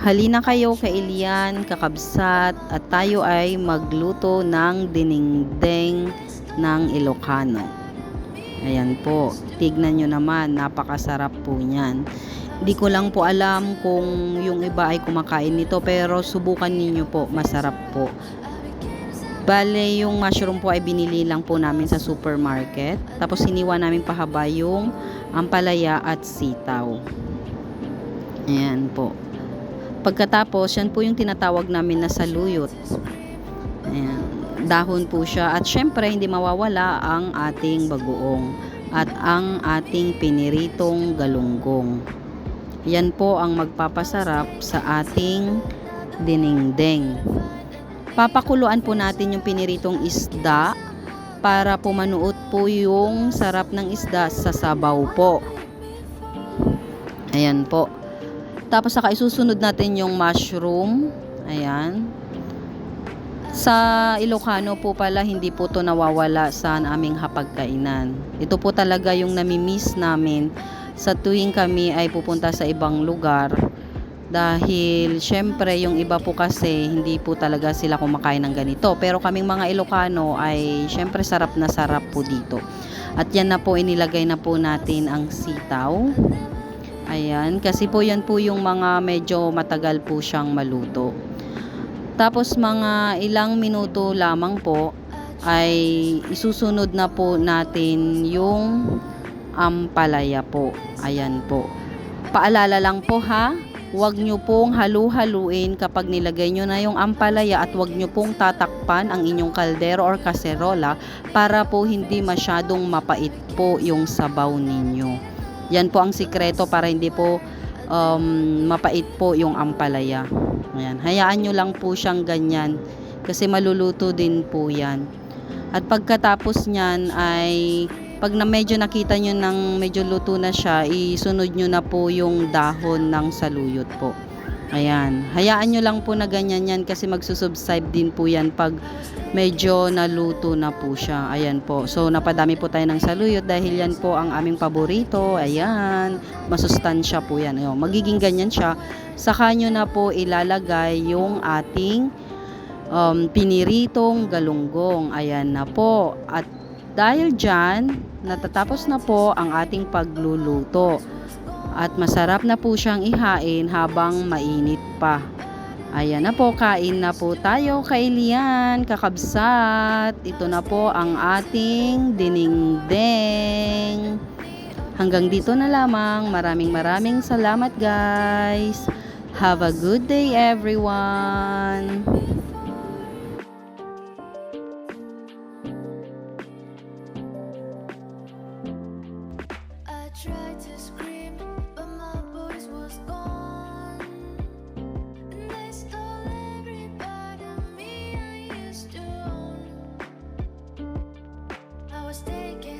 Halina kayo kailian, kakabsat, at tayo ay magluto ng dinengdeng ng Ilocano. Ayan po, tignan nyo naman, napakasarap po niyan. Hindi ko lang po alam kung yung iba ay kumakain nito, pero subukan ninyo po, masarap po. Bale, yung mushroom po ay binili lang po namin sa supermarket. Tapos hiniwa namin pahaba yung ampalaya at sitaw. Ayan po. Pagkatapos, yan po yung tinatawag namin na saluyot. Ayan. Dahon po siya. At syempre, hindi mawawala ang ating bagoong at ang ating piniritong galunggong. Yan po ang magpapasarap sa ating dinengdeng. Papakuluan po natin yung piniritong isda para pumanuot po yung sarap ng isda sa sabaw po. Ayan po. Tapos saka isusunod natin yung mushroom. Ayan. Sa Ilocano po pala, hindi po to nawawala sa aming hapagkainan. Ito po talaga yung namimiss namin sa tuwing kami ay pupunta sa ibang lugar. Dahil syempre yung iba po kasi hindi po talaga sila kumakain ng ganito. Pero kaming mga Ilocano ay syempre sarap na sarap po dito. At yan na po, inilagay na po natin ang sitaw. Ayan, kasi po yan po yung mga medyo matagal po siyang maluto. Tapos mga ilang minuto lamang po ay isusunod na po natin yung ampalaya po. Ayan po. Paalala lang po ha, huwag nyo pong halu-haluin kapag nilagay nyo na yung ampalaya at huwag nyo pong tatakpan ang inyong kaldero or kaserola para po hindi masyadong mapait po yung sabaw ninyo. Yan po ang sikreto para hindi po mapait po yung ampalaya. Ayan. Hayaan nyo lang po siyang ganyan kasi maluluto din po yan. At pagkatapos nyan ay pag na medyo nakita nyo ng medyo luto na siya, isunod nyo na po yung dahon ng saluyot po. Ayan. Hayaan nyo lang po na ganyan yan kasi magsusubside din po yan pag medyo naluto na po siya. Ayan po. So, napadami po tayo ng saluyot dahil yan po ang aming paborito. Ayan. Masustansya po yan. Ayan. Magiging ganyan siya. Saka nyo na po ilalagay yung ating piniritong galunggong. Ayan na po. At dahil dyan, natatapos na po ang ating pagluluto. At masarap na po siyang ihain habang mainit pa. Ayan na po, kain na po tayo kailian, kakabsat. Ito na po ang ating dinengdeng. Hanggang dito na lamang. Maraming salamat guys. Have a good day everyone. I tried to scream, but my voice was gone. And they stole every part of me I used to own. I was taken